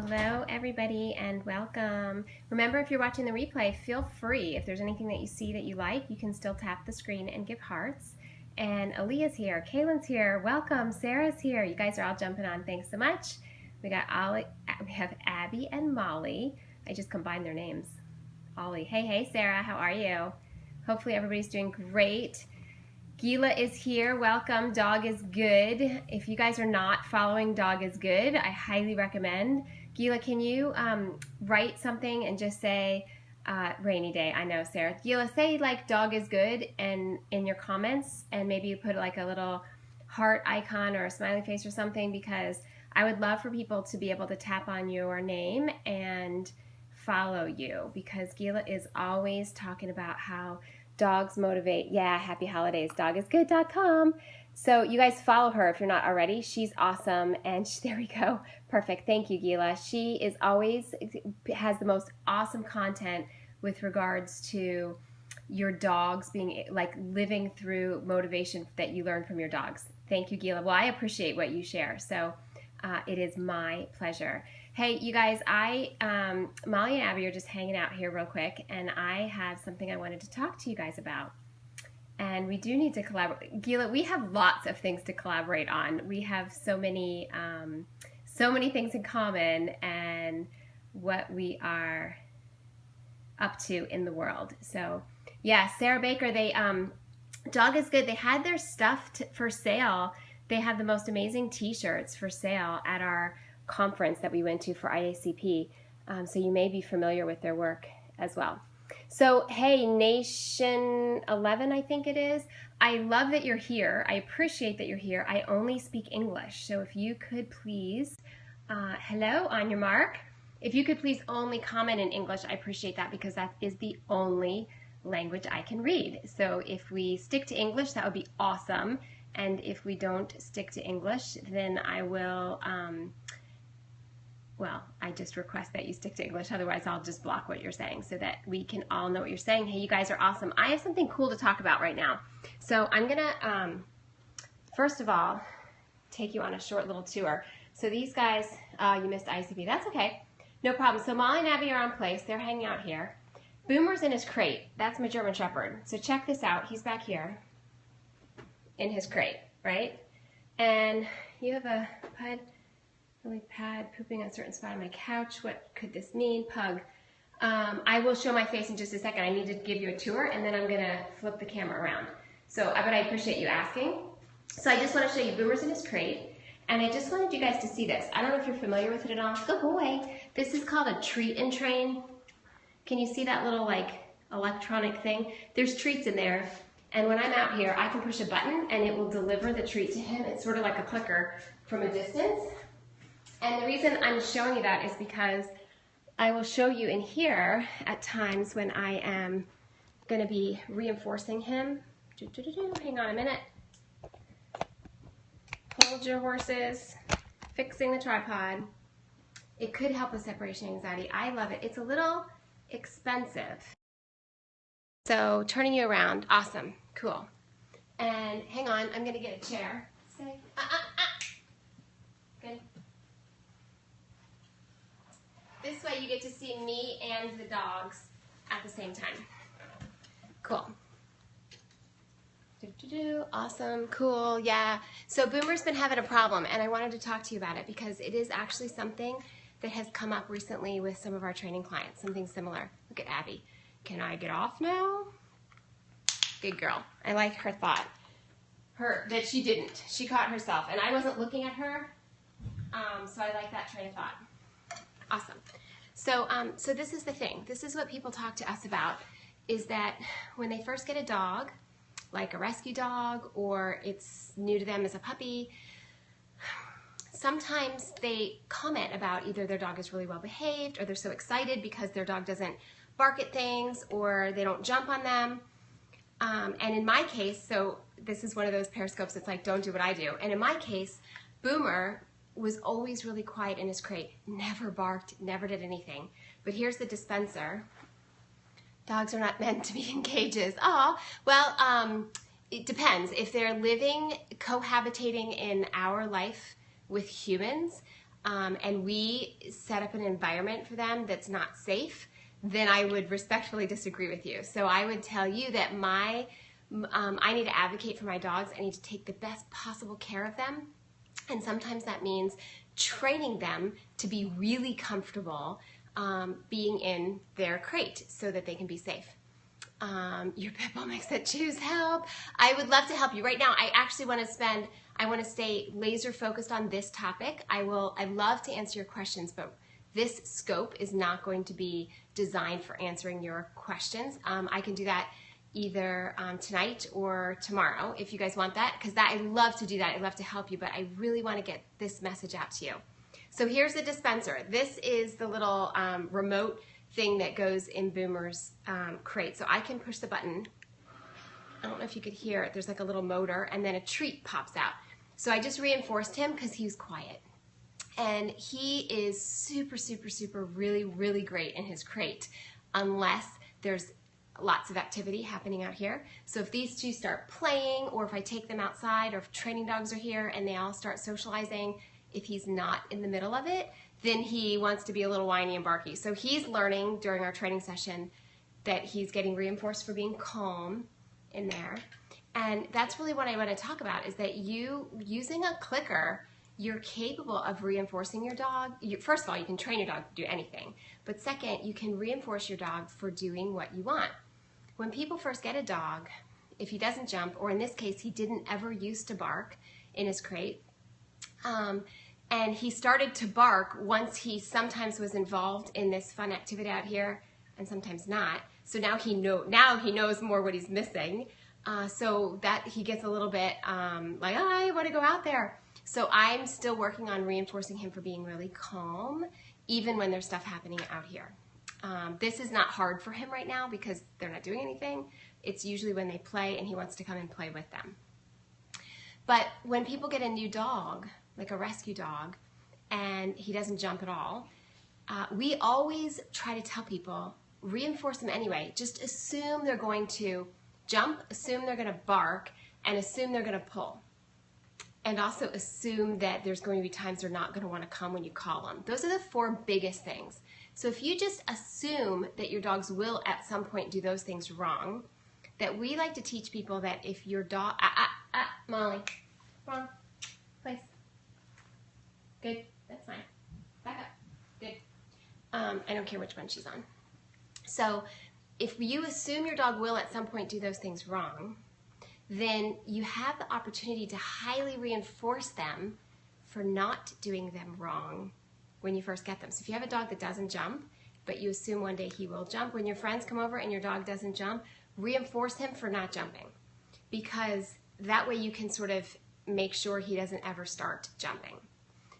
Hello everybody and welcome. Remember, if you're watching the replay, feel free. If there's anything that you see that you like, you can still tap the screen and give hearts. And Aaliyah's here, Kaylin's here, welcome, Sarah's here. You guys are all jumping on, thanks so much. We have Abby and Molly. I just combined their names. Ollie, hey Sarah, how are you? Hopefully everybody's doing great. Gila is here. Welcome. Dog is good. If you guys are not following Dog is Good, I highly recommend. Gila, can you write something and just say rainy day? I know, Sarah. Gila, say like Dog is Good and in your comments, and maybe you put like a little heart icon or a smiley face or something, because I would love for people to be able to tap on your name and follow you, because Gila is always talking about how dogs motivate. Yeah, happy holidays. Dogisgood.com. So you guys follow her if you're not already. She's awesome. And there we go. Perfect. Thank you, Gila. She is always has the most awesome content with regards to your dogs being like living through motivation that you learn from your dogs. Thank you, Gila. Well, I appreciate what you share. So it is my pleasure. Hey, you guys, Molly and Abby are just hanging out here real quick, and I have something I wanted to talk to you guys about. And we do need to collaborate. Gila, we have lots of things to collaborate on. We have so many things in common and what we are up to in the world. So, yeah, Sarah Baker, Dog is Good. They had their stuff for sale. They have the most amazing t-shirts for sale at our conference that we went to for IACP, so you may be familiar with their work as well. So hey, Nation 11, I think it is. I love that you're here. I appreciate that you're here. I only speak English, so if you could please, hello, on your mark. If you could please only comment in English, I appreciate that, because that is the only language I can read. So if we stick to English, that would be awesome. And if we don't stick to English, then I will, well, I just request that you stick to English. Otherwise, I'll just block what you're saying so that we can all know what you're saying. Hey, you guys are awesome. I have something cool to talk about right now. So I'm going to, first of all, take you on a short little tour. So these guys, you missed ICP. That's okay. No problem. So Molly and Abby are on place. They're hanging out here. Boomer's in his crate. That's my German Shepherd. So check this out. He's back here in his crate, right? And you have a pad pooping on a certain spot on my couch. What could this mean? Pug. I will show my face in just a second. I need to give you a tour, and then I'm gonna flip the camera around. So, but I appreciate you asking. So I just want to show you Boomer's in his crate, and I just wanted you guys to see this. I don't know if you're familiar with it at all. Good boy. This is called a treat and train. Can you see that little like electronic thing? There's treats in there. And when I'm out here, I can push a button and it will deliver the treat to him. It's sort of like a clicker from a distance. And the reason I'm showing you that is because I will show you in here at times when I am going to be reinforcing him. Hang on a minute. Hold your horses. Fixing the tripod. It could help with separation anxiety. I love it. It's a little expensive. So turning you around, awesome, cool. And hang on, I'm gonna get a chair. Stay. Good. This way you get to see me and the dogs at the same time. Cool. Awesome, cool, yeah. So Boomer's been having a problem, and I wanted to talk to you about it because it is actually something that has come up recently with some of our training clients, something similar. Look at Abby. Can I get off now? Good girl. I like her thought. That she didn't. She caught herself. And I wasn't looking at her. So I like that train of thought. Awesome. So this is the thing. This is what people talk to us about, is that when they first get a dog, like a rescue dog, or it's new to them as a puppy, sometimes they comment about either their dog is really well behaved, or they're so excited because their dog doesn't bark at things, or they don't jump on them. And in my case, so this is one of those periscopes that's like, don't do what I do. And in my case, Boomer was always really quiet in his crate, never barked, never did anything. But here's the dispenser. Dogs are not meant to be in cages. Oh, well, it depends. If they're living, cohabitating in our life with humans, and we set up an environment for them that's not safe, then I would respectfully disagree with you. So I would tell you that I need to advocate for my dogs. I need to take the best possible care of them. And sometimes that means training them to be really comfortable being in their crate so that they can be safe. Your pit bull makes that choose help. I would love to help you. Right now, I actually want to stay laser focused on this topic. I'd love to answer your questions, but this scope is not going to be designed for answering your questions. I can do that either tonight or tomorrow if you guys want that, because I love to do that. I love to help you, but I really want to get this message out to you. So here's the dispenser. This is the little remote thing that goes in Boomer's crate. So I can push the button. I don't know if you could hear it. There's like a little motor, and then a treat pops out. So I just reinforced him because he's quiet. And he is super, super, super really, really great in his crate unless there's lots of activity happening out here. So if these two start playing, or if I take them outside, or if training dogs are here and they all start socializing, if he's not in the middle of it, then he wants to be a little whiny and barky. So he's learning during our training session that he's getting reinforced for being calm in there. And that's really what I want to talk about, is that using a clicker, you're capable of reinforcing your dog. First of all, you can train your dog to do anything. But second, you can reinforce your dog for doing what you want. When people first get a dog, if he doesn't jump, or in this case, he didn't ever used to bark in his crate, and he started to bark once he sometimes was involved in this fun activity out here, and sometimes not. So now he knows more what he's missing. So that he gets a little bit like, oh, I want to go out there. So I'm still working on reinforcing him for being really calm, even when there's stuff happening out here. This is not hard for him right now because they're not doing anything. It's usually when they play and he wants to come and play with them. But when people get a new dog, like a rescue dog, and he doesn't jump at all, we always try to tell people, reinforce them anyway. Just assume they're going to jump, assume they're going to bark, and assume they're going to pull. And also assume that there's going to be times they're not going to want to come when you call them. Those are the 4 biggest things. So if you just assume that your dogs will at some point do those things wrong, that we like to teach people that if your dog, Molly, wrong place. Good, that's fine. Back up, good. I don't care which one she's on. So if you assume your dog will at some point do those things wrong, then you have the opportunity to highly reinforce them for not doing them wrong when you first get them. So if you have a dog that doesn't jump, but you assume one day he will jump, when your friends come over and your dog doesn't jump, reinforce him for not jumping, because that way you can sort of make sure he doesn't ever start jumping.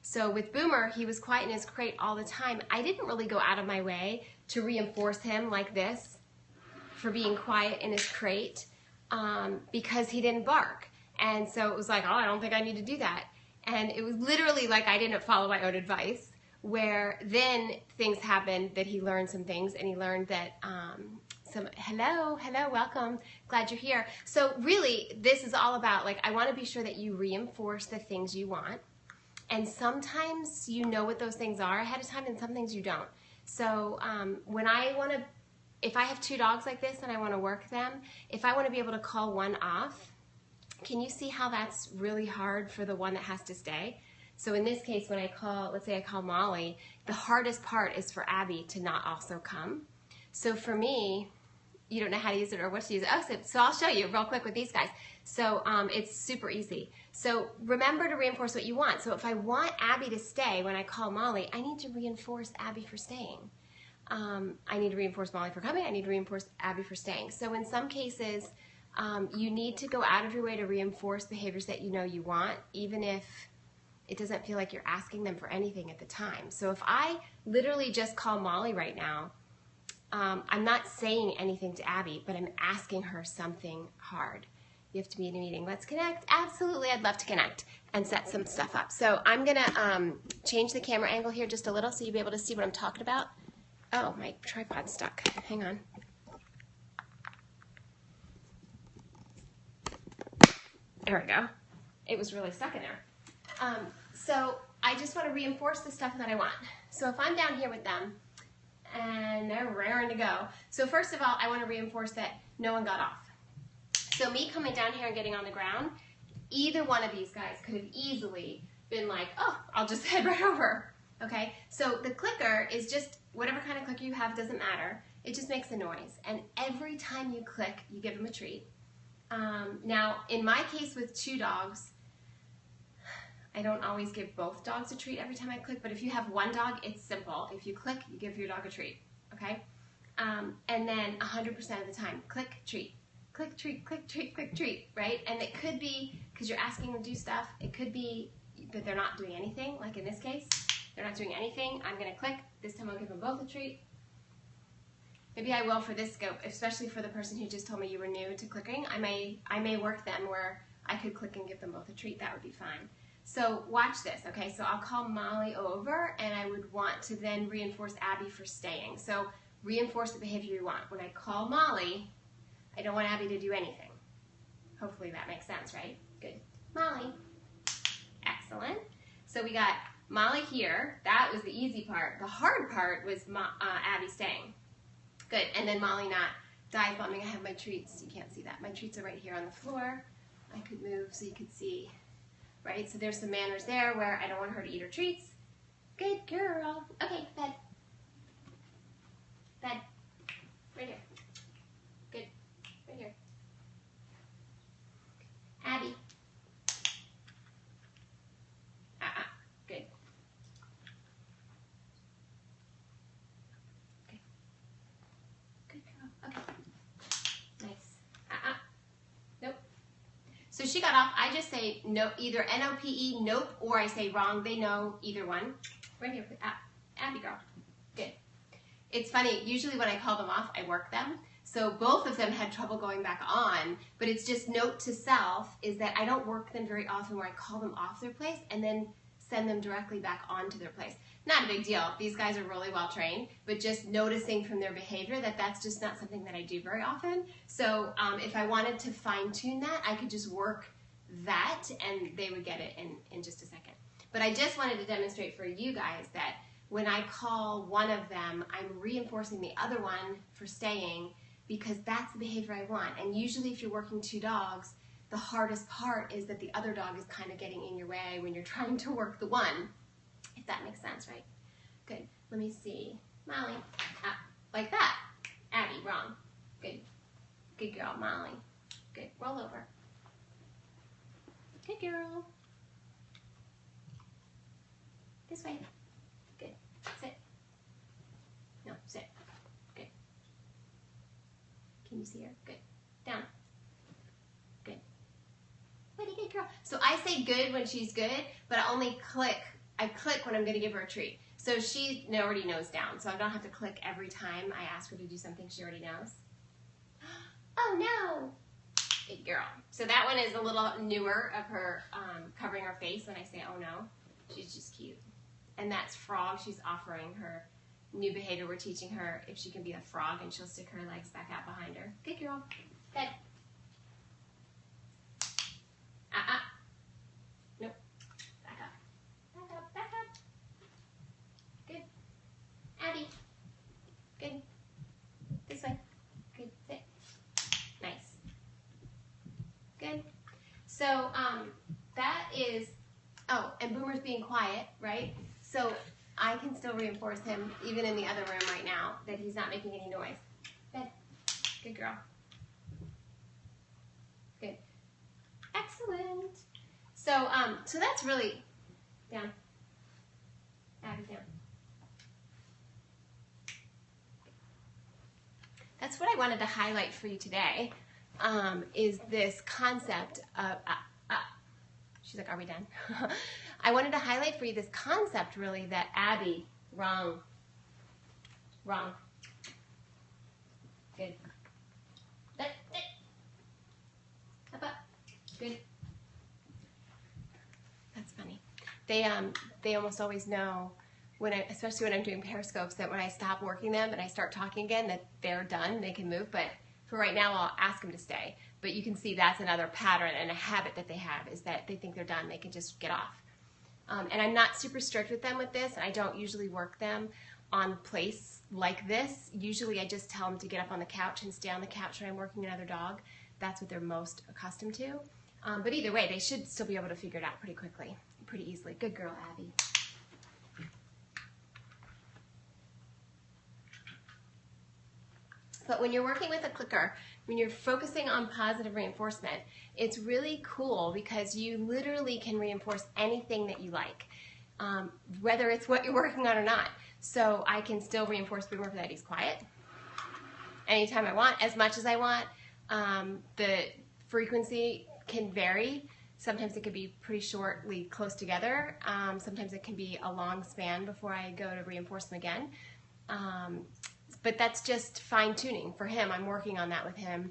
So with Boomer, he was quiet in his crate all the time. I didn't really go out of my way to reinforce him like this for being quiet in his crate because he didn't bark. And so it was like, oh, I don't think I need to do that. And it was literally like I didn't follow my own advice, where then things happened that he learned some things, and he learned that hello, welcome, glad you're here. So really, this is all about, like, I want to be sure that you reinforce the things you want. And sometimes you know what those things are ahead of time, and some things you don't. So if I have 2 dogs like this and I want to work them, if I want to be able to call one off, can you see how that's really hard for the one that has to stay? So in this case, when I call, let's say I call Molly, the hardest part is for Abby to not also come. So for me, you don't know how to use it or what to use it. Oh, so I'll show you real quick with these guys. So it's super easy. So remember to reinforce what you want. So if I want Abby to stay when I call Molly, I need to reinforce Abby for staying. I need to reinforce Molly for coming. I need to reinforce Abby for staying. So in some cases, you need to go out of your way to reinforce behaviors that you know you want, even if it doesn't feel like you're asking them for anything at the time. So if I literally just call Molly right now, I'm not saying anything to Abby, but I'm asking her something hard. You have to be in a meeting. Let's connect. Absolutely, I'd love to connect and set some stuff up. So I'm going to change the camera angle here just a little so you'll be able to see what I'm talking about. Oh, my tripod's stuck. Hang on. There we go. It was really stuck in there. So I just want to reinforce the stuff that I want. So if I'm down here with them and they're raring to go, so first of all, I want to reinforce that no one got off. So me coming down here and getting on the ground, either one of these guys could have easily been like, oh, I'll just head right over. Okay, so the clicker is just whatever kind of clicker you have, doesn't matter. It just makes a noise, and every time you click, you give them a treat. Now, in my case with 2 dogs, I don't always give both dogs a treat every time I click, but if you have 1 dog, it's simple. If you click, you give your dog a treat, okay? And then 100% of the time, click, treat. Click, treat, click, treat, click, treat, right? And it could be because you're asking them to do stuff. It could be that they're not doing anything, like in this case. They're not doing anything. I'm going to click. This time I'll give them both a treat. Maybe I will for this scope, especially for the person who just told me you were new to clicking. I may work them where I could click and give them both a treat. That would be fine. So watch this, okay? So I'll call Molly over, and I would want to then reinforce Abby for staying. So reinforce the behavior you want. When I call Molly, I don't want Abby to do anything. Hopefully that makes sense, right? Good. Molly. Excellent. So we got Molly here. That was the easy part. The hard part was Abby staying. Good. And then Molly not dive bombing. I have my treats. You can't see that. My treats are right here on the floor. I could move so you could see. Right? So there's some manners there where I don't want her to eat her treats. Good girl. Okay, bed. Bed. Right here. Good. Right here. Abby. Good. Okay. Good girl. Okay. Nice. Nope. So she got off. I just say no, either N-O-P-E, nope, or I say wrong. They know either one. Right here. Abby girl. Good. It's funny. Usually when I call them off, I work them. So both of them had trouble going back on, but it's just note to self is that I don't work them very often where I call them off their place and then send them directly back onto their place. Not a big deal. These guys are really well trained, but just noticing from their behavior that that's just not something that I do very often. So if I wanted to fine tune that, I could just work that and they would get it in just a second. But I just wanted to demonstrate for you guys that when I call one of them, I'm reinforcing the other one for staying because that's the behavior I want. And usually if you're working 2 dogs, the hardest part is that the other dog is kind of getting in your way when you're trying to work the one, if that makes sense, right? Good. Let me see. Molly. Like that. Abby, wrong. Good. Good girl, Molly. Good. Roll over. Good girl. This way. Good. Sit. No, sit. Good. Can you see her? Good. Down. Good. Pretty good girl. So I say good when she's good, but I only click. I click when I'm going to give her a treat. So she already knows down, so I don't have to click every time I ask her to do something she already knows. Oh no! Good girl. So that one is a little newer of her covering her face when I say oh no. She's just cute. And that's frog. She's offering her new behavior. We're teaching her if she can be a frog and she'll stick her legs back out behind her. Good girl. Good. Nope. Back up. Back up. Back up. Good. Abby. Good. This way. Good. Sit. Nice. Good. So that is, oh, and Boomer's being quiet, right? So I can still reinforce him even in the other room right now that he's not making any noise. Good. Good girl. Good. Excellent. So so that's really down. Abby down. That's what I wanted to highlight for you today. Is this concept of she's like, are we done? I wanted to highlight for you this concept really that Abby, wrong. Good. Up. Good. That's funny. They almost always know when especially when I'm doing periscopes, that when I stop working them and I start talking again, that they're done, they can move. But for right now, I'll ask them to stay. But you can see that's another pattern and a habit that they have is that they think they're done, they can just get off. And I'm not super strict with them with this, and I don't usually work them on place like this. Usually I just tell them to get up on the couch and stay on the couch when I'm working another dog. That's what they're most accustomed to. But either way, they should still be able to figure it out pretty quickly, pretty easily. Good girl, Abby. But when you're working with a clicker, when you're focusing on positive reinforcement, it's really cool because you literally can reinforce anything that you like, whether it's what you're working on or not. So I can still reinforce Boomer that he's quiet anytime I want, as much as I want. The frequency can vary. Sometimes it can be pretty shortly close together. Sometimes it can be a long span before I go to reinforce them again. But that's just fine-tuning for him. I'm working on that with him,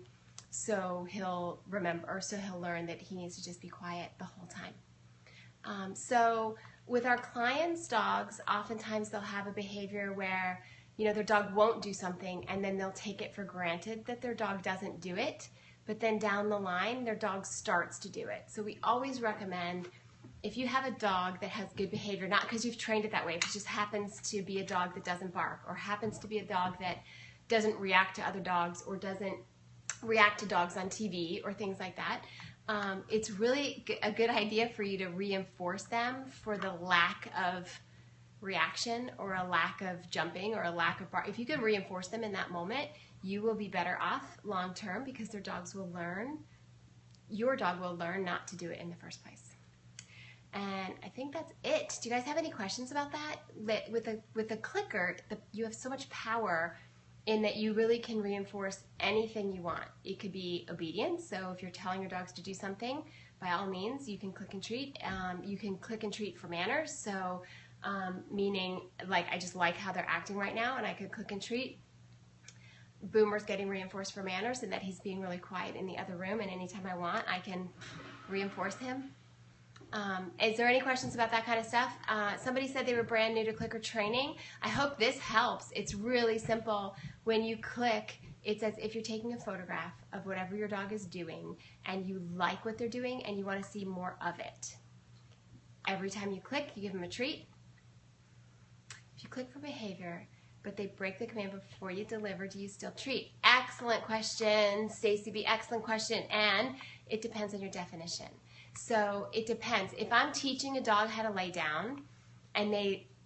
so he'll remember, or so he'll learn that he needs to just be quiet the whole time. So with our clients' dogs, oftentimes they'll have a behavior where, you know, their dog won't do something, and then they'll take it for granted that their dog doesn't do it, but then down the line, their dog starts to do it. So we always recommend, if you have a dog that has good behavior, not because you've trained it that way, if it just happens to be a dog that doesn't bark, or happens to be a dog that doesn't react to other dogs, or doesn't react to dogs on TV, or things like that, it's really a good idea for you to reinforce them for the lack of reaction, or a lack of jumping, or a lack of bark. If you can reinforce them in that moment, you will be better off long term, because their dogs will learn, your dog will learn not to do it in the first place. And I think that's it. Do you guys have any questions about that? With a clicker, you have so much power in that you really can reinforce anything you want. It could be obedience. So if you're telling your dogs to do something, by all means, you can click and treat. You can click and treat for manners. So meaning, like, I just like how they're acting right now, and I could click and treat. Boomer's getting reinforced for manners, and that he's being really quiet in the other room, and anytime I want, I can reinforce him. Is there any questions about that kind of stuff? Somebody said they were brand new to clicker training. I hope this helps. It's really simple. When you click, it's as if you're taking a photograph of whatever your dog is doing, and you like what they're doing, and you want to see more of it. Every time you click, you give them a treat. If you click for behavior, but they break the command before you deliver, do you still treat? Excellent question, Stacy B. Excellent question. And it depends on your definition. So it depends. If I'm teaching a dog how to lay down, and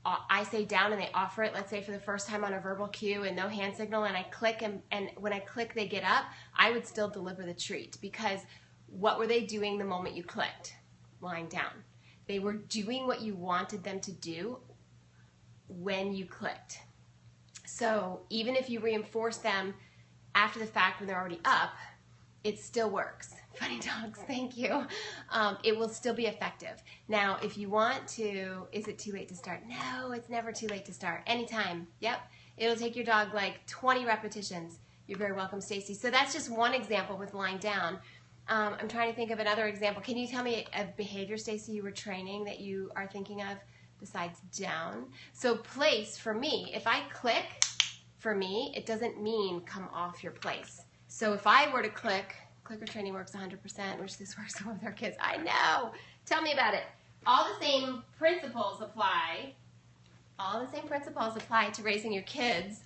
I say down and they offer it, let's say for the first time on a verbal cue and no hand signal, and I click, and when I click they get up, I would still deliver the treat, because what were they doing the moment you clicked? Lying down. They were doing what you wanted them to do when you clicked. So even if you reinforce them after the fact when they're already up, it still works. Funny dogs, thank you. It will still be effective. Now, if you want to, is it too late to start? No, it's never too late to start. Anytime. Yep. It'll take your dog like 20 repetitions. You're very welcome, Stacy. So that's just one example with lying down. I'm trying to think of another example. Can you tell me a behavior, Stacy, you were training that you are thinking of besides down? So place, for me, if I click, for me, it doesn't mean come off your place. So if I were to click, clicker training works 100%, which this works with our kids. I know. Tell me about it. All the same principles apply. All the same principles apply to raising your kids.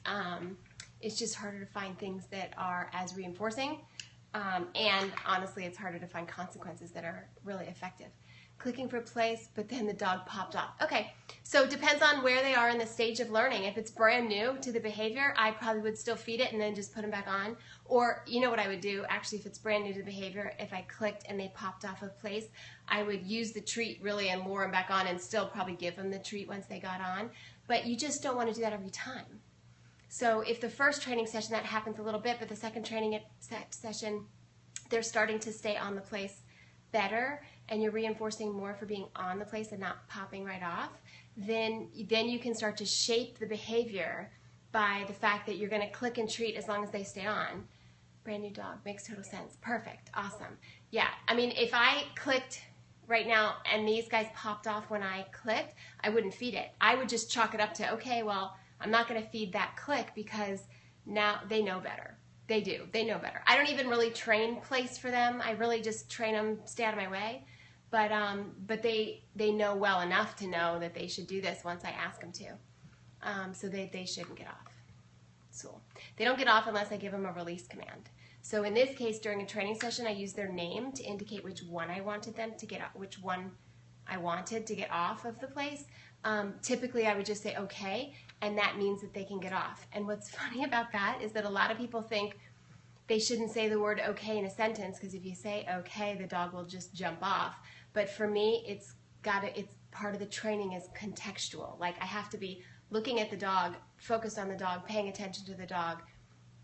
It's just harder to find things that are as reinforcing. And honestly, it's harder to find consequences that are really effective. Clicking for place, but then the dog popped off. Okay, so it depends on where they are in the stage of learning. If it's brand new to the behavior, I probably would still feed it and then just put them back on. Or, you know what I would do, actually, if it's brand new to the behavior, if I clicked and they popped off of place, I would use the treat really and lure them back on, and still probably give them the treat once they got on. But you just don't want to do that every time. So if the first training session, that happens a little bit, but the second training session, they're starting to stay on the place better, and you're reinforcing more for being on the place and not popping right off, then you can start to shape the behavior by the fact that you're going to click and treat as long as they stay on. Brand new dog, makes total sense. Perfect, awesome. Yeah, I mean, if I clicked right now and these guys popped off when I clicked, I wouldn't feed it. I would just chalk it up to, okay, well, I'm not going to feed that click because now they know better. They do. They know better. I don't even really train place for them. I really just train them, stay out of my way. But they know well enough to know that they should do this once I ask them to. So they shouldn't get off. So they don't get off unless I give them a release command. So in this case, during a training session, I use their name to indicate which one I wanted them to get off, which one I wanted to get off of the place. Typically, I would just say okay, and that means that they can get off. And what's funny about that is that a lot of people think they shouldn't say the word okay in a sentence, because if you say okay, the dog will just jump off. But for me, it's part of the training is contextual. Like, I have to be looking at the dog, focused on the dog, paying attention to the dog,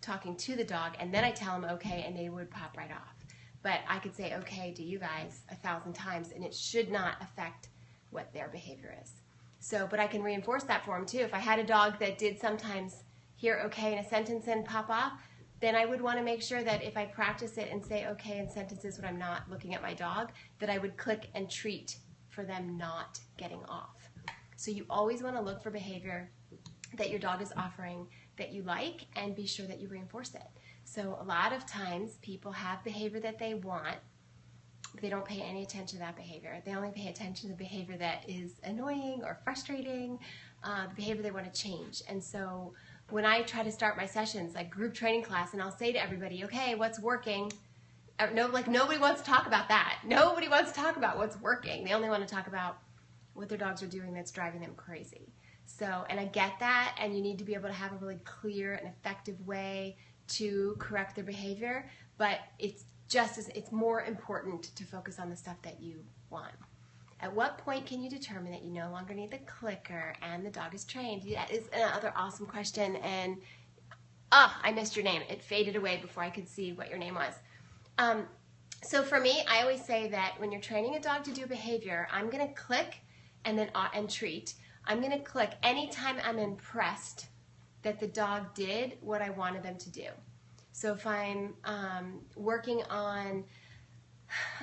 talking to the dog, and then I tell them okay, and they would pop right off. But I could say okay to you guys 1,000 times, and it should not affect what their behavior is. So, but I can reinforce that for them too. If I had a dog that did sometimes hear okay in a sentence and pop off, then I would want to make sure that if I practice it and say okay in sentences when I'm not looking at my dog, that I would click and treat for them not getting off. So you always want to look for behavior that your dog is offering that you like, and be sure that you reinforce it. So a lot of times people have behavior that they want, but they don't pay any attention to that behavior. They only pay attention to the behavior that is annoying or frustrating, the behavior they want to change. And so when I try to start my sessions, like group training class, and I'll say to everybody, okay, what's working? Nobody wants to talk about that. Nobody wants to talk about what's working. They only want to talk about what their dogs are doing that's driving them crazy. So, and I get that, and you need to be able to have a really clear and effective way to correct their behavior, but it's more important to focus on the stuff that you want. At what point can you determine that you no longer need the clicker and the dog is trained? That is another awesome question, and I missed your name. It faded away before I could see what your name was. So for me, I always say that when you're training a dog to do behavior, I'm going to click and treat. I'm going to click anytime I'm impressed that the dog did what I wanted them to do. So if I'm working on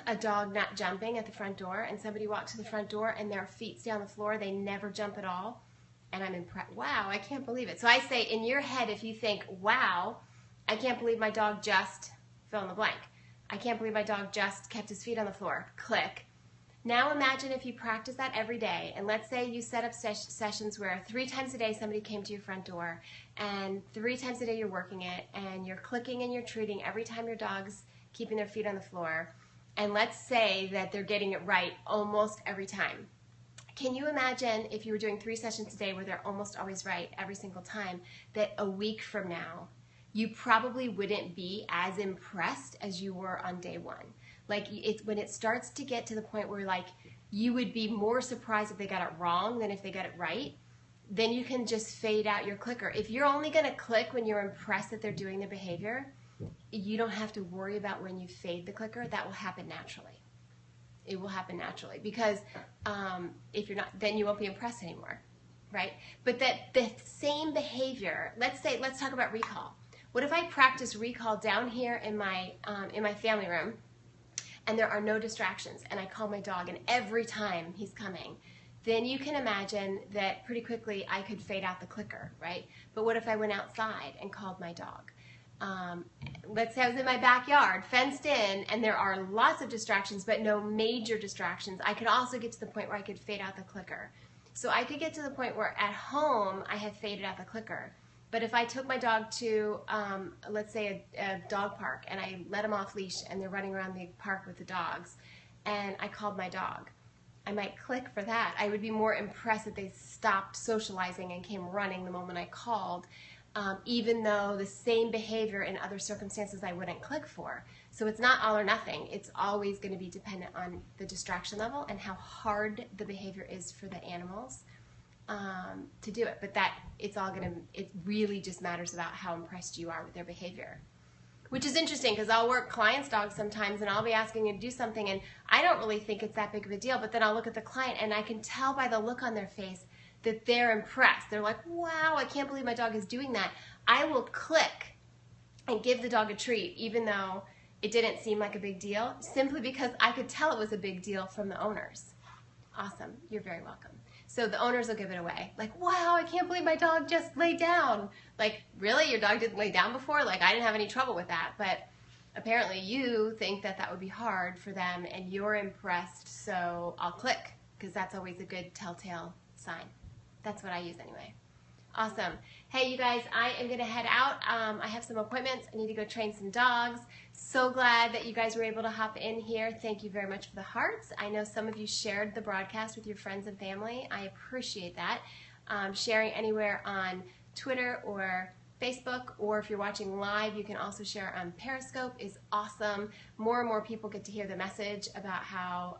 a dog not jumping at the front door, and somebody walks to the front door and their feet stay on the floor, they never jump at all, and I'm impressed. Wow, I can't believe it. So I say, in your head, if you think, wow, I can't believe my dog just fill in the blank. I can't believe my dog just kept his feet on the floor. Click. Now imagine if you practice that every day, and let's say you set up sessions where 3 times a day somebody came to your front door, and 3 times a day you're working it, and you're clicking and you're treating every time your dog's keeping their feet on the floor, and let's say that they're getting it right almost every time. Can you imagine if you were doing 3 sessions a day where they're almost always right every single time, that a week from now you probably wouldn't be as impressed as you were on day 1? Like, it's when it starts to get to the point where, like, you would be more surprised if they got it wrong than if they got it right, then you can just fade out your clicker. If you're only going to click when you're impressed that they're doing the behavior, you don't have to worry about when you fade the clicker. That will happen naturally. It will happen naturally, because if you're not, then you won't be impressed anymore, right? But that the same behavior, let's talk about recall. What if I practice recall down here in my family room, and there are no distractions, and I call my dog, and every time he's coming, then you can imagine that pretty quickly I could fade out the clicker, right? But what if I went outside and called my dog? Let's say I was in my backyard, fenced in, and there are lots of distractions, but no major distractions. I could also get to the point where I could fade out the clicker. So I could get to the point where at home I have faded out the clicker. But if I took my dog to, let's say, a dog park, and I let them off leash, and they're running around the park with the dogs, and I called my dog, I might click for that. I would be more impressed that they stopped socializing and came running the moment I called, even though the same behavior in other circumstances I wouldn't click for. So it's not all or nothing. It's always going to be dependent on the distraction level and how hard the behavior is for the animals to do it. But it really just matters about how impressed you are with their behavior. Which is interesting, because I'll work clients' dogs sometimes, and I'll be asking you to do something, and I don't really think it's that big of a deal, but then I'll look at the client, and I can tell by the look on their face that they're impressed. They're like, wow, I can't believe my dog is doing that. I will click and give the dog a treat, even though it didn't seem like a big deal, simply because I could tell it was a big deal from the owners. Awesome. You're very welcome. So the owners will give it away. Like, wow, I can't believe my dog just laid down. Like, really? Your dog didn't lay down before? Like, I didn't have any trouble with that. But apparently you think that that would be hard for them and you're impressed, so I'll click, because that's always a good telltale sign. That's what I use anyway. Awesome. Hey, you guys, I am going to head out. I have some appointments. I need to go train some dogs. So glad that you guys were able to hop in here. Thank you very much for the hearts. I know some of you shared the broadcast with your friends and family. I appreciate that. Sharing anywhere on Twitter or Facebook, or if you're watching live, you can also share on Periscope, is awesome. More and more people get to hear the message about how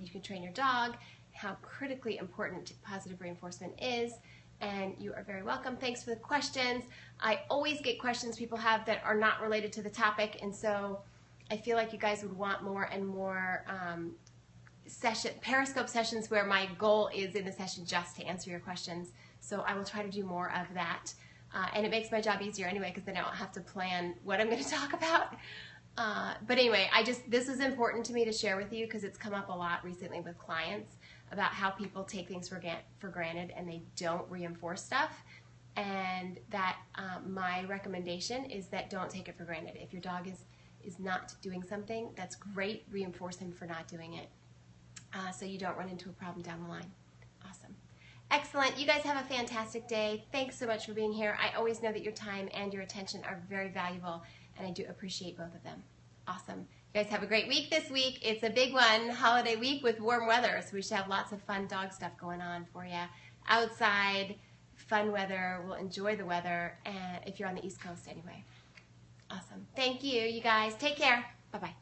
you can train your dog, how critically important positive reinforcement is, and you are very welcome. Thanks for the questions. I always get questions people have that are not related to the topic, and so I feel like you guys would want more and more Periscope sessions where my goal is in the session just to answer your questions. So I will try to do more of that. And it makes my job easier anyway, because then I don't have to plan what I'm going to talk about. But anyway, this is important to me to share with you, because it's come up a lot recently with clients about how people take things for granted and they don't reinforce stuff. And that my recommendation is that don't take it for granted. If your dog is not doing something, that's great. Reinforce him for not doing it, so you don't run into a problem down the line. Awesome. Excellent. You guys have a fantastic day. Thanks so much for being here. I always know that your time and your attention are very valuable, and I do appreciate both of them. Awesome. You guys have a great week this week. It's a big one, holiday week with warm weather, so we should have lots of fun dog stuff going on for you. Outside, fun weather. We'll enjoy the weather, and if you're on the East Coast anyway. Awesome. Thank you, you guys. Take care. Bye-bye.